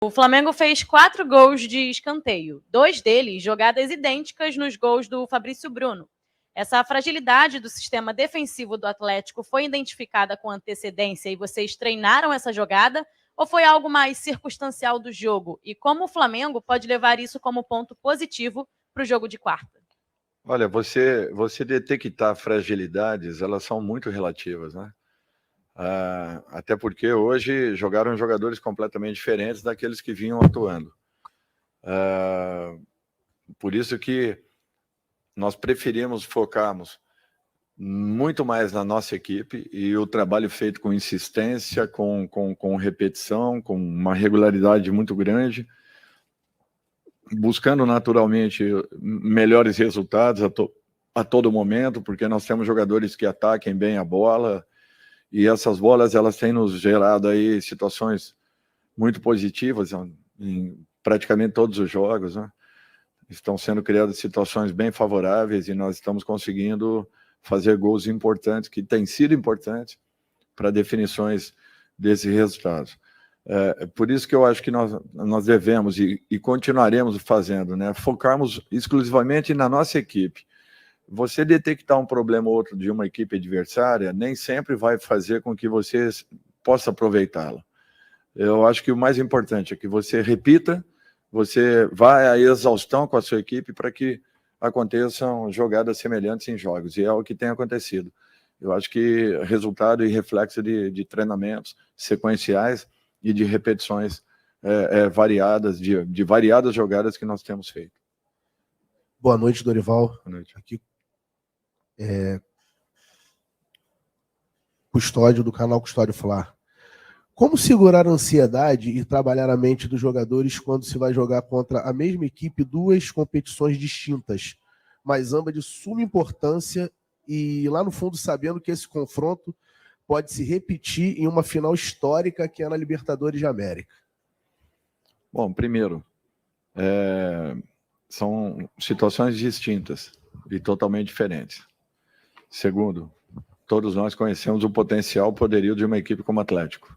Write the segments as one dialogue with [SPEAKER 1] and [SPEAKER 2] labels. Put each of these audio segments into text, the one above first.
[SPEAKER 1] O Flamengo fez 4 gols de escanteio, 2 deles jogadas idênticas nos gols do Fabrício Bruno. Essa fragilidade do sistema defensivo do Atlético foi identificada com antecedência e vocês treinaram essa jogada? Ou foi algo mais circunstancial do jogo? E como o Flamengo pode levar isso como ponto positivo para o jogo de quarta?
[SPEAKER 2] Olha, você detectar fragilidades, elas são muito relativas, né? Até porque hoje jogaram jogadores completamente diferentes daqueles que vinham atuando. Por isso que nós preferimos focarmos muito mais na nossa equipe e o trabalho feito com insistência, com repetição, com uma regularidade muito grande, buscando naturalmente melhores resultados a todo momento, porque nós temos jogadores que ataquem bem a bola, e essas bolas elas têm nos gerado aí situações muito positivas em praticamente todos os jogos, né? Estão sendo criadas situações bem favoráveis e nós estamos conseguindo fazer gols importantes, que têm sido importantes para definições desses resultados. Por isso que eu acho que nós devemos e continuaremos fazendo, né? Focarmos exclusivamente na nossa equipe. Você detectar um problema ou outro de uma equipe adversária nem sempre vai fazer com que você possa aproveitá-la. Eu acho que o mais importante é que você repita, você vá à exaustão com a sua equipe para que aconteçam jogadas semelhantes em jogos, e é o que tem acontecido. Eu acho que resultado e reflexo de treinamentos sequenciais e de repetições variadas, de variadas jogadas que nós temos feito.
[SPEAKER 3] Boa noite, Dorival.
[SPEAKER 2] Boa noite.
[SPEAKER 3] Aqui, Custódio, do canal Custódio Fla. Como segurar a ansiedade e trabalhar a mente dos jogadores quando se vai jogar contra a mesma equipe 2 competições distintas, mas ambas de suma importância, e lá no fundo sabendo que esse confronto pode se repetir em uma final histórica que é na Libertadores de América?
[SPEAKER 2] Bom, primeiro, são situações distintas e totalmente diferentes. Segundo, todos nós conhecemos o potencial, o poderio de uma equipe como o Atlético.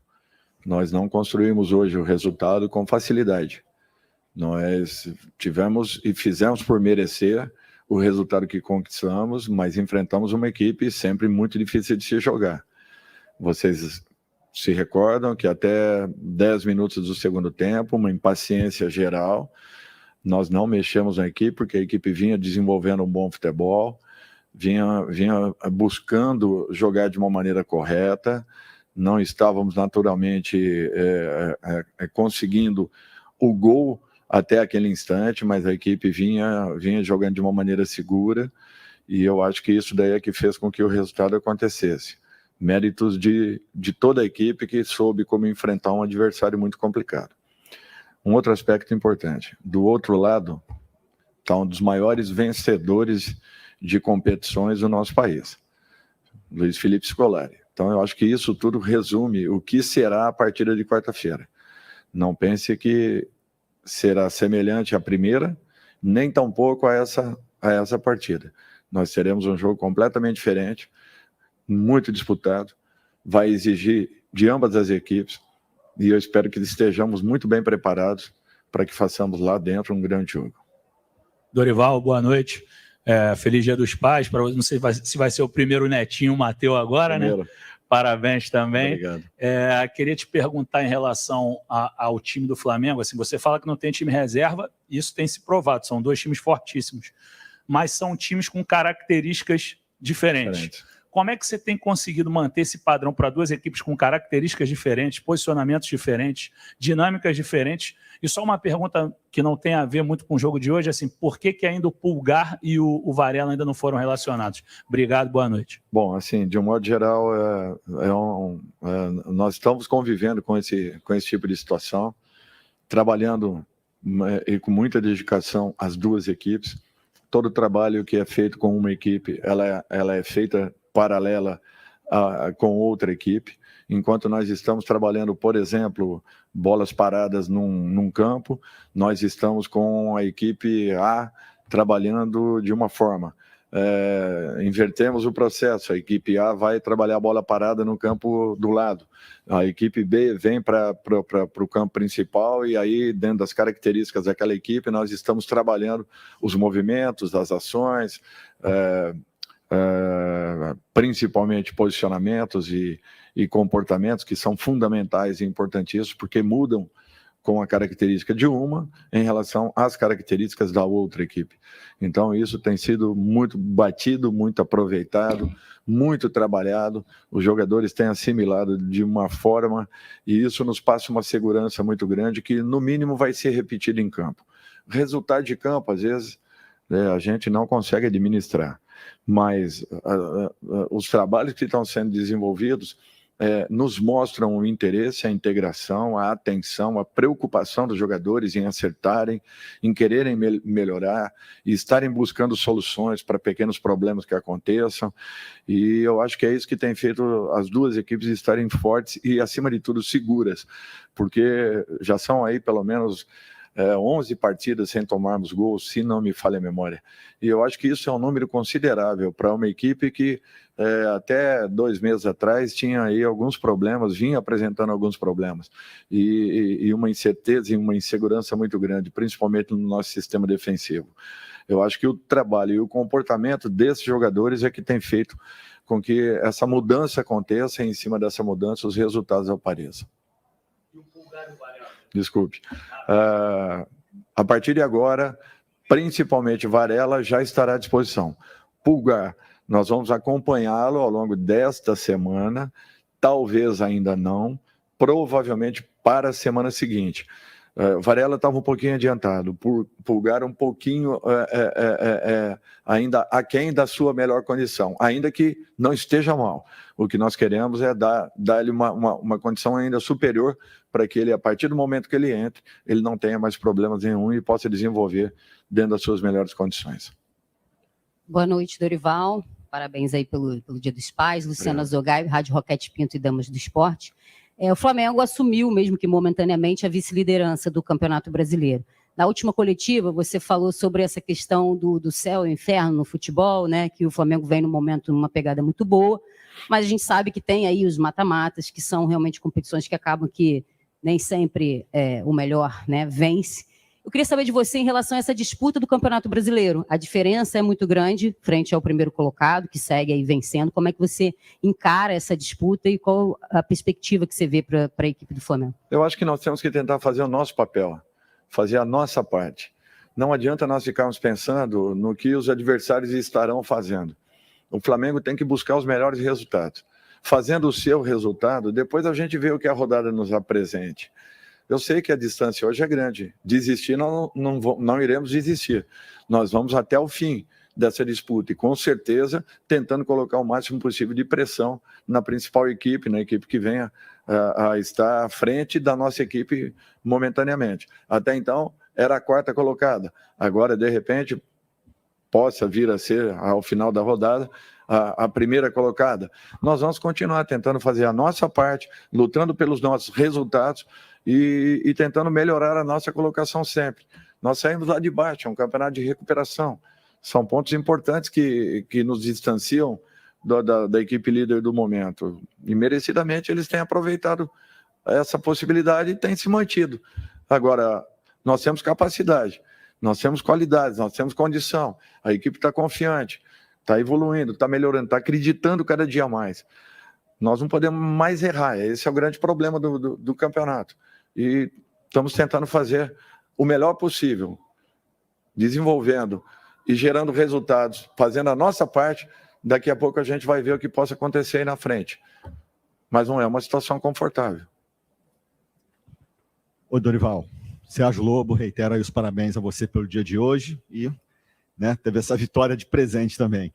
[SPEAKER 2] Nós não construímos hoje o resultado com facilidade. Nós tivemos e fizemos por merecer o resultado que conquistamos, mas enfrentamos uma equipe sempre muito difícil de se jogar. Vocês se recordam que até 10 minutos do segundo tempo, uma impaciência geral, nós não mexemos na equipe, porque a equipe vinha desenvolvendo um bom futebol, vinha buscando jogar de uma maneira correta, não estávamos naturalmente conseguindo o gol até aquele instante, mas a equipe vinha jogando de uma maneira segura, e eu acho que isso daí é que fez com que o resultado acontecesse. Méritos de toda a equipe que soube como enfrentar um adversário muito complicado. Um outro aspecto importante, do outro lado está um dos maiores vencedores de competições do nosso país, Luiz Felipe Scolari. Então eu acho que isso tudo resume o que será a partida de quarta-feira. Não pense que será semelhante à primeira, nem tampouco a essa partida. Nós teremos um jogo completamente diferente, muito disputado, vai exigir de ambas as equipes, e eu espero que estejamos muito bem preparados para que façamos lá dentro um grande jogo.
[SPEAKER 4] Dorival, boa noite. Feliz Dia dos Pais. Não sei se vai ser o primeiro netinho, o Mateu, agora, primeiro, né? Parabéns também.
[SPEAKER 2] Obrigado.
[SPEAKER 4] Queria te perguntar em relação ao time do Flamengo. Assim, você fala que não tem time reserva, isso tem se provado, são 2 times fortíssimos, mas são times com características diferentes. Como é que você tem conseguido manter esse padrão para 2 equipes com características diferentes, posicionamentos diferentes, dinâmicas diferentes? E só uma pergunta que não tem a ver muito com o jogo de hoje, assim, por que ainda o Pulgar e o Varela ainda não foram relacionados? Obrigado, boa noite.
[SPEAKER 2] Bom, assim, de um modo geral, nós estamos convivendo com esse tipo de situação, trabalhando e com muita dedicação as 2 equipes. Todo o trabalho que é feito com uma equipe, ela é feita paralela com outra equipe, enquanto nós estamos trabalhando, por exemplo, bolas paradas num campo, nós estamos com a equipe A trabalhando de uma forma. invertemos o processo, a equipe A vai trabalhar a bola parada no campo do lado, a equipe B vem para o campo principal e aí, dentro das características daquela equipe, nós estamos trabalhando os movimentos, as ações, principalmente posicionamentos e comportamentos que são fundamentais e importantíssimos, porque mudam com a característica de uma em relação às características da outra equipe. Então, isso tem sido muito batido, muito aproveitado, muito trabalhado, os jogadores têm assimilado de uma forma, e isso nos passa uma segurança muito grande, que no mínimo vai ser repetido em campo. Resultado de campo, às vezes, a gente não consegue administrar, mas os trabalhos que estão sendo desenvolvidos nos mostram o interesse, a integração, a atenção, a preocupação dos jogadores em acertarem, em quererem melhorar e estarem buscando soluções para pequenos problemas que aconteçam. E eu acho que é isso que tem feito as duas equipes estarem fortes e, acima de tudo, seguras, porque já são aí pelo menos 11 partidas sem tomarmos gols, se não me falha a memória. E eu acho que isso é um número considerável para uma equipe que até 2 meses atrás tinha aí alguns problemas, vinha apresentando alguns problemas. E uma incerteza e uma insegurança muito grande, principalmente no nosso sistema defensivo. Eu acho que o trabalho e o comportamento desses jogadores é que tem feito com que essa mudança aconteça e, em cima dessa mudança, os resultados apareçam. Desculpe. A partir de agora, principalmente Varela, já estará à disposição. Pulgar, nós vamos acompanhá-lo ao longo desta semana, talvez ainda não, provavelmente para a semana seguinte. Varela estava um pouquinho adiantado, Pulgar um pouquinho ainda aquém da sua melhor condição, ainda que não esteja mal. O que nós queremos é dar-lhe uma condição ainda superior para que ele, a partir do momento que ele entre, ele não tenha mais problemas nenhum e possa desenvolver dentro das suas melhores condições.
[SPEAKER 5] Boa noite, Dorival. Parabéns aí pelo Dia dos Pais. Luciana Zogai, Rádio Roquete Pinto e Damas do Esporte. O Flamengo assumiu, mesmo que momentaneamente, a vice-liderança do Campeonato Brasileiro. Na última coletiva, você falou sobre essa questão do céu e inferno no futebol, né? Que o Flamengo vem no momento numa pegada muito boa, mas a gente sabe que tem aí os mata-matas, que são realmente competições que acabam que nem sempre o melhor, né, vence. Eu queria saber de você em relação a essa disputa do Campeonato Brasileiro. A diferença é muito grande frente ao primeiro colocado, que segue aí vencendo. Como é que você encara essa disputa e qual a perspectiva que você vê para a equipe do Flamengo?
[SPEAKER 2] Eu acho que nós temos que tentar fazer o nosso papel, fazer a nossa parte. Não adianta nós ficarmos pensando no que os adversários estarão fazendo. O Flamengo tem que buscar os melhores resultados. Fazendo o seu resultado, depois a gente vê o que a rodada nos apresente. Eu sei que a distância hoje é grande. Desistir, não iremos desistir. Nós vamos até o fim dessa disputa e, com certeza, tentando colocar o máximo possível de pressão na principal equipe, na equipe que venha a estar à frente da nossa equipe momentaneamente. Até então, era a 4ª colocada. Agora, de repente, possa vir a ser, ao final da rodada, a 1ª colocada. Nós vamos continuar tentando fazer a nossa parte, lutando pelos nossos resultados e tentando melhorar a nossa colocação sempre. Nós saímos lá de baixo, é um campeonato de recuperação. São pontos importantes que nos distanciam da equipe líder do momento. E merecidamente eles têm aproveitado essa possibilidade e têm se mantido. Agora, nós temos capacidade, nós temos qualidades, nós temos condição. A equipe está confiante, está evoluindo, está melhorando, está acreditando cada dia mais. Nós não podemos mais errar, esse é o grande problema do campeonato. E estamos tentando fazer o melhor possível, desenvolvendo e gerando resultados, fazendo a nossa parte. Daqui a pouco a gente vai ver o que possa acontecer aí na frente. Mas não é uma situação confortável.
[SPEAKER 6] Ô Dorival, Sérgio Lobo reitera aí os parabéns a você pelo dia de hoje e, né, teve essa vitória de presente também.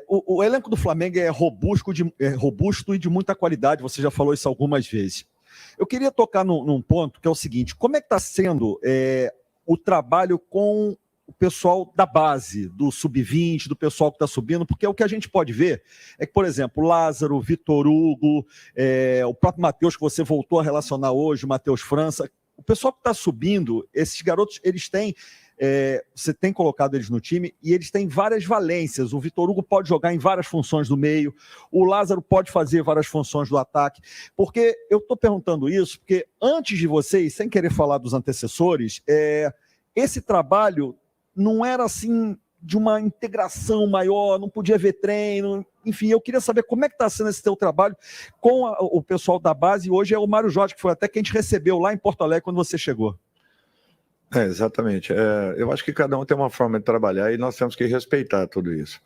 [SPEAKER 6] O elenco do Flamengo é robusto e de muita qualidade, você já falou isso algumas vezes. Eu queria tocar num ponto que é o seguinte: como é que está sendo o trabalho com o pessoal da base, do sub-20, do pessoal que está subindo? Porque o que a gente pode ver é que, por exemplo, Lázaro, Vitor Hugo, o próprio Matheus, que você voltou a relacionar hoje, o Matheus França, o pessoal que está subindo, esses garotos, eles têm você tem colocado eles no time e eles têm várias valências. O Vitor Hugo pode jogar em várias funções do meio, o Lázaro pode fazer várias funções do ataque. Porque eu estou perguntando isso porque antes de vocês, sem querer falar dos antecessores, esse trabalho não era assim de uma integração maior, não podia ver treino, enfim, eu queria saber como é que está sendo esse teu trabalho com o pessoal da base, e hoje é o Mário Jorge, que foi até quem te recebeu lá em Porto Alegre quando você chegou.
[SPEAKER 2] Exatamente. Eu acho que cada um tem uma forma de trabalhar e nós temos que respeitar tudo isso.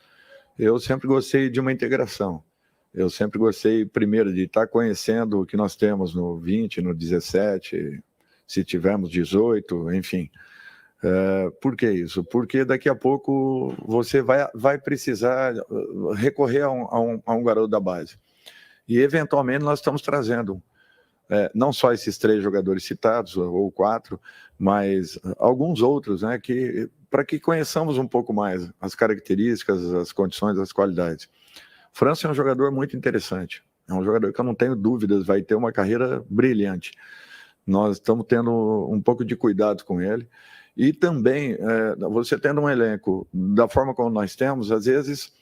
[SPEAKER 2] Eu sempre gostei de uma integração. Eu sempre gostei, primeiro, de estar conhecendo o que nós temos no 20, no 17, se tivermos 18, enfim. Por que isso? Porque daqui a pouco você vai precisar recorrer a um garoto da base. E, eventualmente, nós estamos trazendo não só esses 3 jogadores citados, ou 4, mas alguns outros, né, para que conheçamos um pouco mais as características, as condições, as qualidades. França é um jogador muito interessante. É um jogador que eu não tenho dúvidas, vai ter uma carreira brilhante. Nós estamos tendo um pouco de cuidado com ele. E também, você tendo um elenco da forma como nós temos, às vezes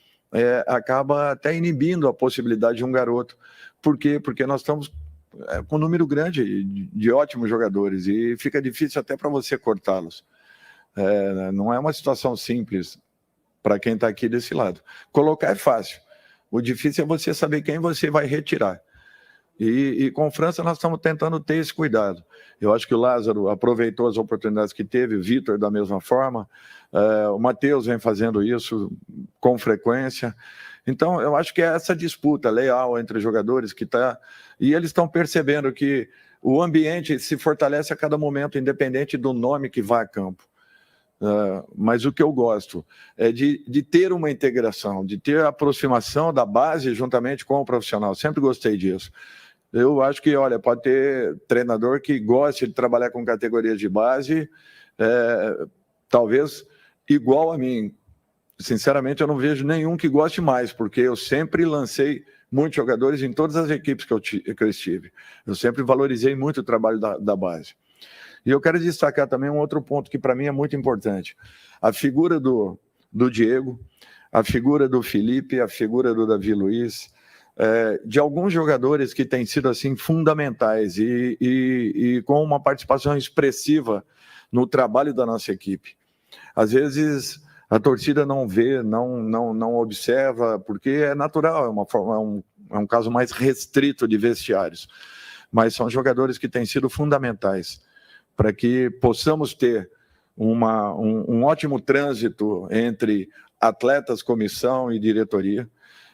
[SPEAKER 2] acaba até inibindo a possibilidade de um garoto. Por quê? Porque nós estamos com um número grande de ótimos jogadores e fica difícil até para você cortá-los. Não é uma situação simples para quem está aqui desse lado. Colocar é fácil. O difícil é você saber quem você vai retirar. E com França nós estamos tentando ter esse cuidado. Eu acho que o Lázaro aproveitou as oportunidades que teve, o Vitor da mesma forma, o Matheus vem fazendo isso com frequência. Então eu acho que é essa disputa leal entre jogadores que está... E eles estão percebendo que o ambiente se fortalece a cada momento, independente do nome que vá a campo. Mas o que eu gosto é de ter uma integração, de ter a aproximação da base juntamente com o profissional. Sempre gostei disso. Eu acho que, olha, pode ter treinador que goste de trabalhar com categorias de base, talvez igual a mim. Sinceramente, eu não vejo nenhum que goste mais, porque eu sempre lancei muitos jogadores em todas as equipes que eu estive. Eu sempre valorizei muito o trabalho da base. E eu quero destacar também um outro ponto que para mim é muito importante. A figura do Diego, a figura do Felipe, a figura do Davi Luiz, de alguns jogadores que têm sido assim fundamentais e com uma participação expressiva no trabalho da nossa equipe. Às vezes a torcida não vê, não observa, porque é natural, é um caso mais restrito de vestiários. Mas são jogadores que têm sido fundamentais para que possamos ter um ótimo trânsito entre atletas, comissão e diretoria,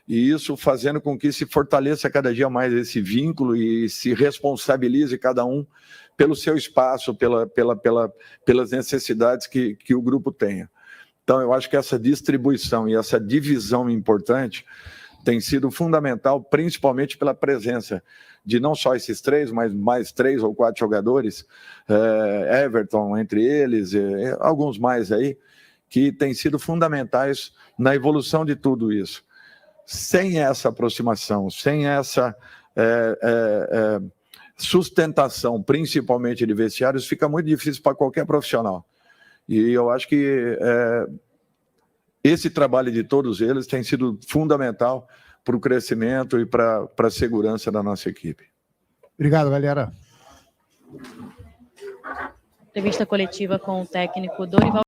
[SPEAKER 2] e isso fazendo com que se fortaleça cada dia mais esse vínculo e se responsabilize cada um pelo seu espaço, pelas necessidades que o grupo tenha. Então, eu acho que essa distribuição e essa divisão importante tem sido fundamental, principalmente pela presença de não só esses 3, mas mais 3 ou 4 jogadores, Everton entre eles, alguns mais aí, que têm sido fundamentais na evolução de tudo isso. Sem essa aproximação, sem essa sustentação, principalmente de vestiários, fica muito difícil para qualquer profissional. E eu acho que esse trabalho de todos eles tem sido fundamental para o crescimento e para a segurança da nossa equipe.
[SPEAKER 7] Obrigado, galera.
[SPEAKER 1] Entrevista coletiva com o técnico Dorival